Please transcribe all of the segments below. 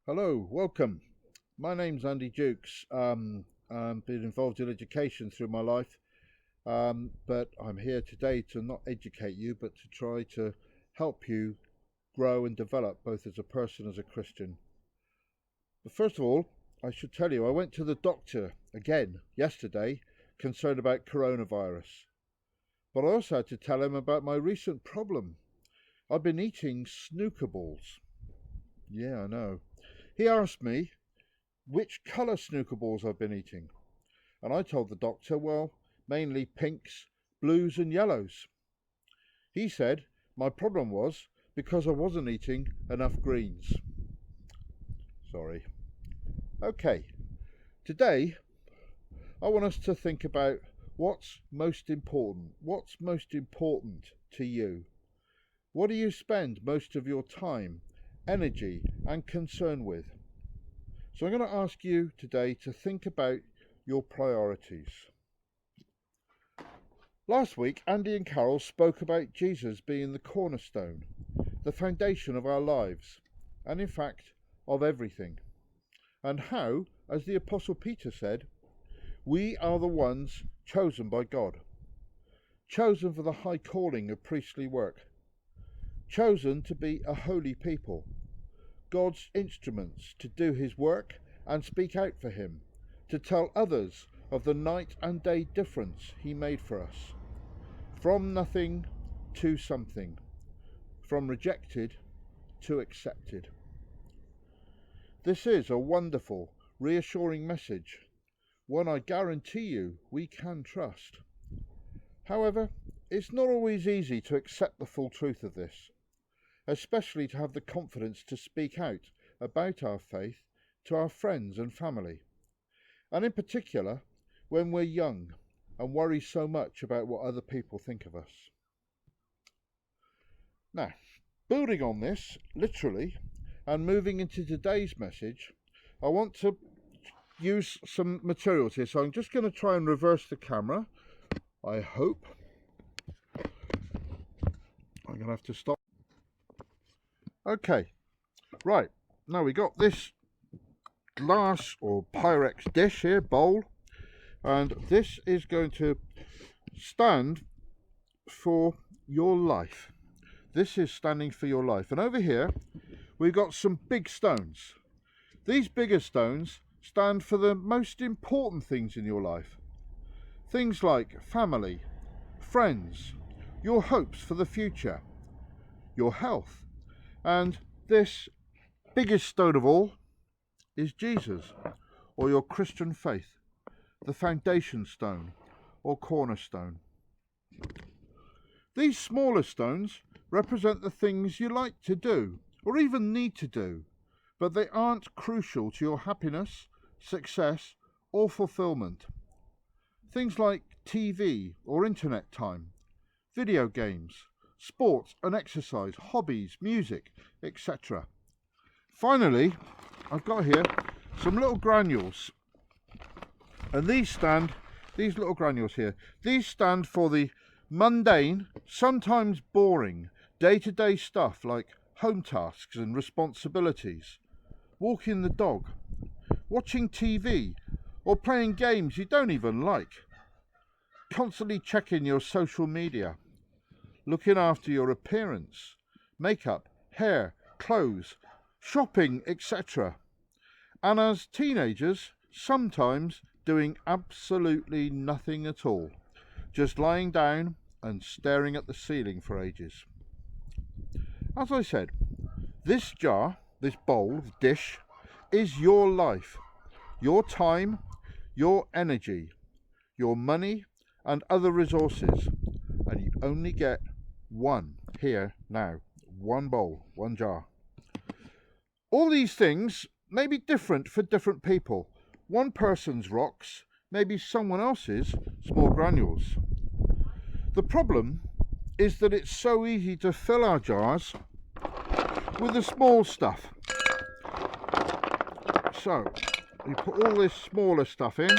Hello, welcome. My name's Andy Jukes. I've been involved in education through my life, but I'm here today to not educate you, but to try to help you grow and develop both as a person as a Christian. But first of all, I should tell you, I went to the doctor again yesterday concerned about coronavirus. But I also had to tell him about my recent problem. I've been eating snooker balls. Yeah, I know. He asked me which colour snooker balls I've been eating. And I told the doctor, well, mainly pinks, blues and yellows. He said my problem was because I wasn't eating enough greens. Sorry. Okay, today I want us to think about what's most important. What's most important to you? What do you spend most of your time, energy and concern with? So I'm going to ask you today to think about your priorities. Last week, Andy and Carol spoke about Jesus being the cornerstone, the foundation of our lives, and in fact, of everything. And how, as the Apostle Peter said, we are the ones chosen by God, chosen for the high calling of priestly work, chosen to be a holy people, God's instruments to do his work and speak out for him, to tell others of the night and day difference he made for us, from nothing to something, from rejected to accepted. This is a wonderful, reassuring message, one I guarantee you we can trust. However, it's not always easy to accept the full truth of this, especially to have the confidence to speak out about our faith to our friends and family, and in particular when we're young and worry so much about what other people think of us. Now, building on this, literally, and moving into today's message, I want to use some materials here, so I'm just going to try and reverse the camera, I hope. I'm going to have to stop. Okay, right, now we got this glass or Pyrex dish here, bowl, and this is going to stand for your life. This is standing for your life. And over here we've got some big stones. These bigger stones stand for the most important things in your life. Things like family, friends, your hopes for the future, your health. And this biggest stone of all is Jesus, or your Christian faith, the foundation stone or cornerstone. These smaller stones represent the things you like to do or even need to do, but they aren't crucial to your happiness, success or fulfillment. Things like TV or internet time, video games, sports and exercise, hobbies, music, etc. Finally, I've got here some little granules, and these little granules here, these stand for the mundane, sometimes boring, day-to-day stuff like home tasks and responsibilities, walking the dog, watching TV, or playing games you don't even like, constantly checking your social media, looking after your appearance, makeup, hair, clothes, shopping, etc. And as teenagers, sometimes doing absolutely nothing at all, just lying down and staring at the ceiling for ages. As I said, this jar, this bowl, dish, is your life, your time, your energy, your money and other resources, and you only get one here now, one bowl, one jar. All these things may be different for different people. One person's rocks may be someone else's small granules. The problem is that it's so easy to fill our jars with the small stuff. So we put all this smaller stuff in,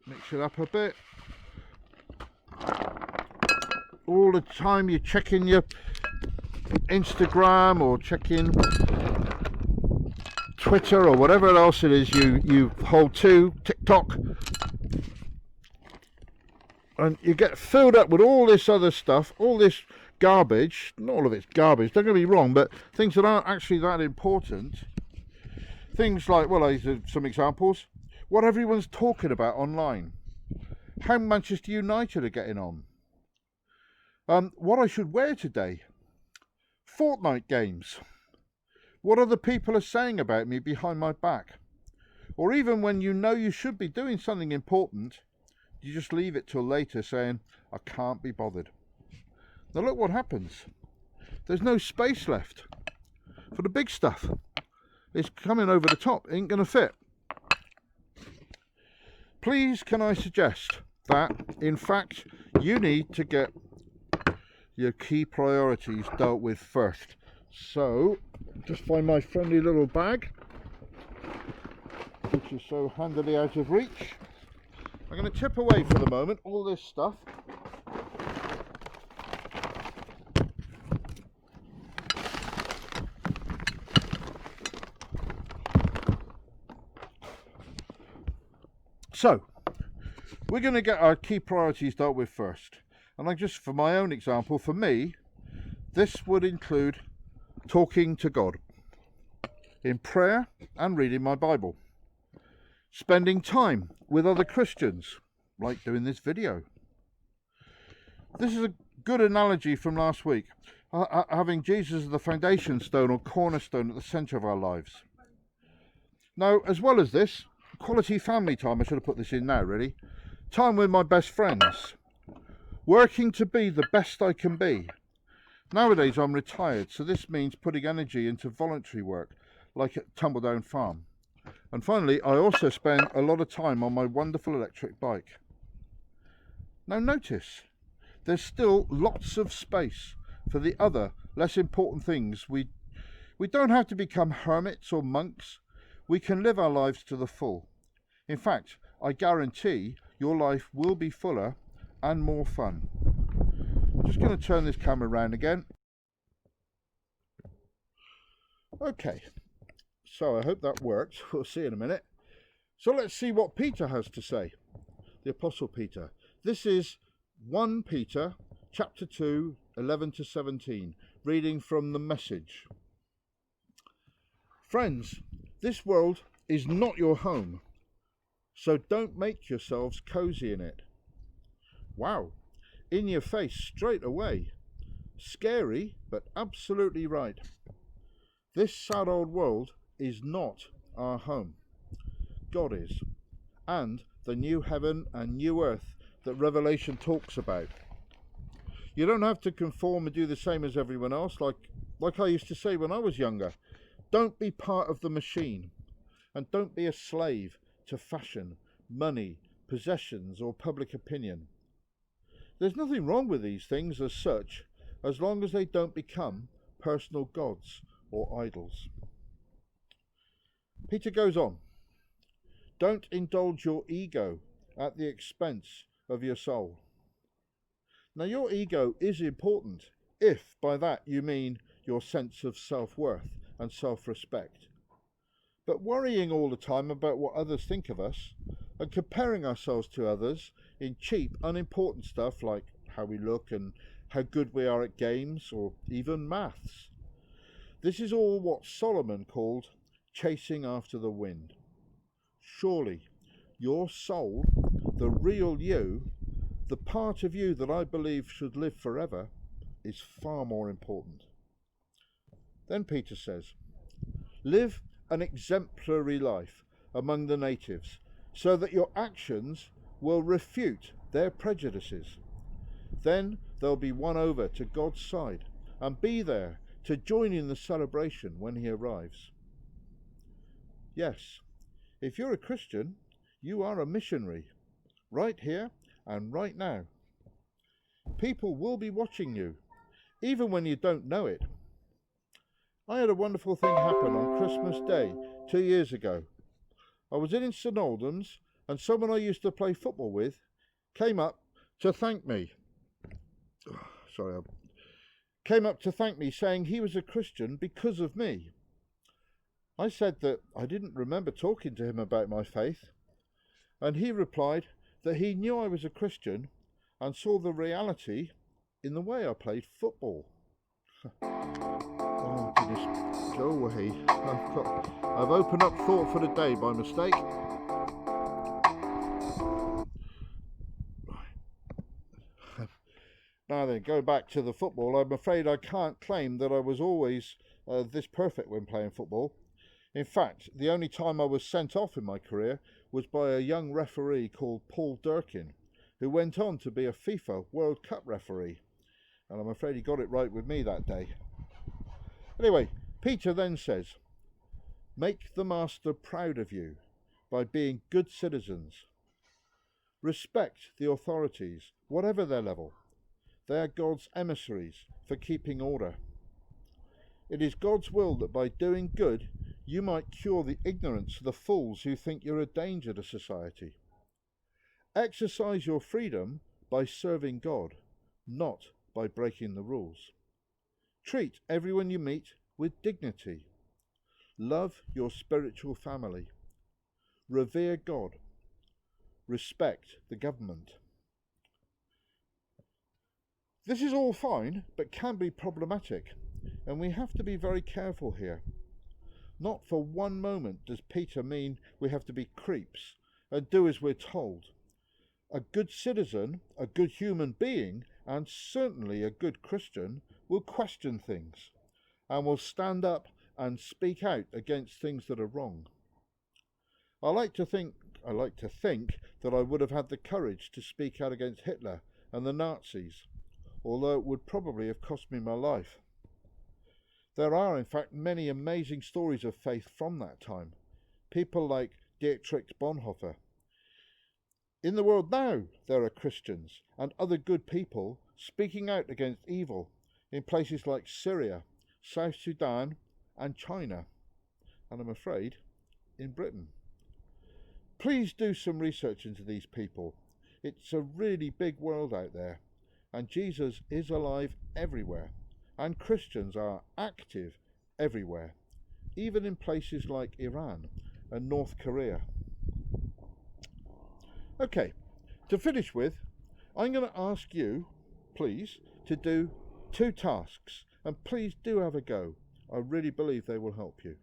mix it up a bit. All the time you're checking your Instagram or checking Twitter or whatever else it is you hold to, TikTok, and you get filled up with all this other stuff, all this garbage. Not all of it's garbage, don't get me wrong, but things that aren't actually that important. Things like, well, these are some examples. What everyone's talking about online. How Manchester United are getting on. What I should wear today. Fortnite games. What other people are saying about me behind my back. Or even when you know you should be doing something important, you just leave it till later saying, I can't be bothered. Now look what happens. There's no space left for the big stuff. It's coming over the top, ain't going to fit. Please can I suggest that, in fact, you need to get your key priorities dealt with first. So, just find my friendly little bag, which is so handily out of reach. I'm going to tip away for the moment all this stuff. So, we're going to get our key priorities dealt with first. And just for my own example, for me, this would include talking to God in prayer and reading my Bible. Spending time with other Christians, like doing this video. This is a good analogy from last week, having Jesus as the foundation stone or cornerstone at the centre of our lives. Now, as well as this, quality family time, I should have put this in now really, time with my best friends, working to be the best I can be. Nowadays I'm retired, so this means putting energy into voluntary work, like at Tumbledown Farm. And finally, I also spend a lot of time on my wonderful electric bike. Now notice, there's still lots of space for the other, less important things. We don't have to become hermits or monks. We can live our lives to the full. In fact, I guarantee your life will be fuller and more fun. I'm just going to turn this camera around again. Okay, so I hope that worked. We'll see in a minute. So let's see what Peter has to say, the Apostle Peter. This is 1 Peter chapter 2, 11 to 17, reading from the Message. Friends, this world is not your home, so don't make yourselves cozy in it. Wow, in your face straight away. Scary, but absolutely right. This sad old world is not our home. God is, and the new heaven and new earth that Revelation talks about. You don't have to conform and do the same as everyone else, like I used to say when I was younger. Don't be part of the machine, and don't be a slave to fashion, money, possessions, or public opinion. There's nothing wrong with these things as such, as long as they don't become personal gods or idols. Peter goes on, don't indulge your ego at the expense of your soul. Now your ego is important, if by that you mean your sense of self-worth and self-respect. But worrying all the time about what others think of us and comparing ourselves to others in cheap, unimportant stuff like how we look and how good we are at games or even maths. This is all what Solomon called chasing after the wind. Surely your soul, the real you, the part of you that I believe should live forever, is far more important. Then Peter says, live an exemplary life among the natives, so that your actions will refute their prejudices. Then they'll be won over to God's side and be there to join in the celebration when he arrives. Yes, if you're a Christian, you are a missionary, right here and right now. People will be watching you, even when you don't know it. I had a wonderful thing happen on Christmas Day 2 years ago. I was in St Albans, and someone I used to play football with came up to thank me. Came up to thank me, saying he was a Christian because of me. I said that I didn't remember talking to him about my faith, and he replied that he knew I was a Christian and saw the reality in the way I played football. Oh goodness, go away. I've opened up thought for the day by mistake. Now then, going back to the football, I'm afraid I can't claim that I was always this perfect when playing football. In fact, the only time I was sent off in my career was by a young referee called Paul Durkin, who went on to be a FIFA World Cup referee. And I'm afraid he got it right with me that day. Anyway, Peter then says, "Make the master proud of you by being good citizens. Respect the authorities, whatever their level. They are God's emissaries for keeping order. It is God's will that by doing good, you might cure the ignorance of the fools who think you're a danger to society. Exercise your freedom by serving God, not by breaking the rules. Treat everyone you meet with dignity. Love your spiritual family. Revere God. Respect the government." This is all fine, but can be problematic, and we have to be very careful here. Not for one moment does Peter mean we have to be creeps and do as we're told. A good citizen, a good human being, and certainly a good Christian will question things and will stand up and speak out against things that are wrong. I like to think that I would have had the courage to speak out against Hitler and the Nazis, although it would probably have cost me my life. There are, in fact, many amazing stories of faith from that time. People like Dietrich Bonhoeffer. In the world now, there are Christians and other good people speaking out against evil in places like Syria, South Sudan, and China, and I'm afraid, in Britain. Please do some research into these people. It's a really big world out there, and Jesus is alive everywhere, and Christians are active everywhere, even in places like Iran and North Korea. Okay, to finish with, I'm going to ask you, please, to do 2 tasks, and please do have a go. I really believe they will help you.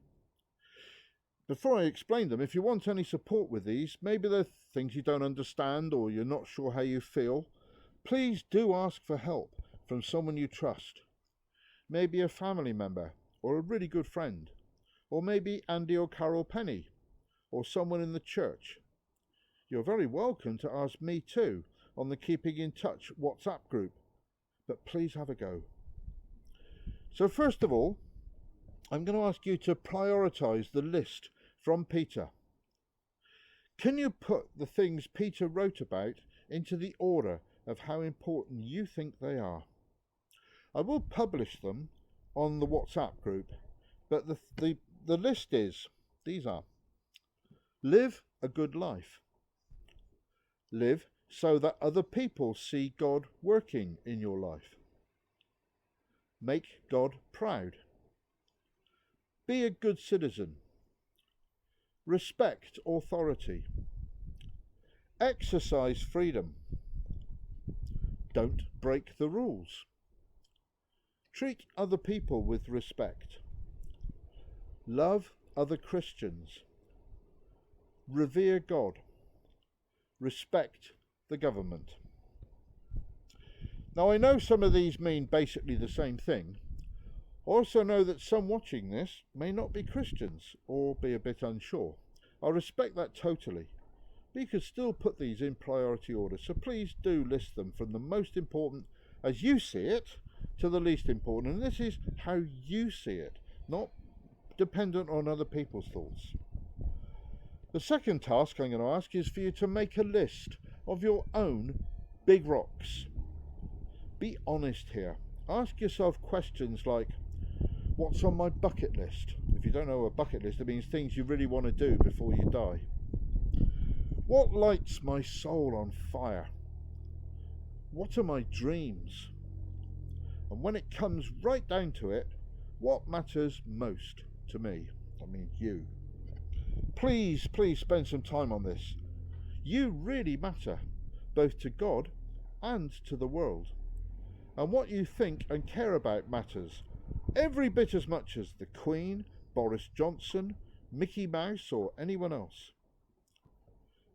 Before I explain them, if you want any support with these, maybe there are things you don't understand or you're not sure how you feel, please do ask for help from someone you trust. Maybe a family member or a really good friend, or maybe Andy or Carol Penny, or someone in the church. You're very welcome to ask me too on the Keeping in Touch WhatsApp group, but please have a go. So first of all, I'm going to ask you to prioritise the list from Peter. Can you put the things Peter wrote about into the order of how important you think they are? I will publish them on the WhatsApp group, but the list is, these are: live a good life. Live so that other people see God working in your life. Make God proud. Be a good citizen. Respect authority. Exercise freedom. Don't break the rules. Treat other people with respect. Love other Christians. Revere God. Respect the government. Now, I know some of these mean basically the same thing. I also know that some watching this may not be Christians or be a bit unsure. I respect that totally. But you could still put these in priority order, so please do list them from the most important as you see it to the least important. And this is how you see it, not dependent on other people's thoughts. The second task I'm going to ask is for you to make a list of your own big rocks. Be honest here. Ask yourself questions like, what's on my bucket list? If you don't know a bucket list, it means things you really want to do before you die. What lights my soul on fire? What are my dreams? And when it comes right down to it, what matters most to me? I mean you. Please spend some time on this. You really matter, both to God and to the world. And what you think and care about matters every bit as much as the Queen, Boris Johnson, Mickey Mouse, or anyone else.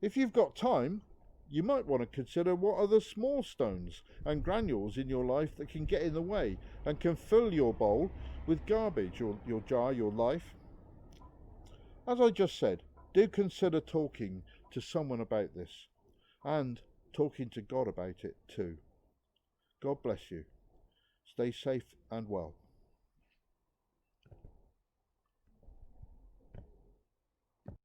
If you've got time, you might want to consider what are the small stones and granules in your life that can get in the way and can fill your bowl with garbage, or your jar, your life. As I just said, do consider talking to someone about this and talking to God about it too. God bless you. Stay safe and well.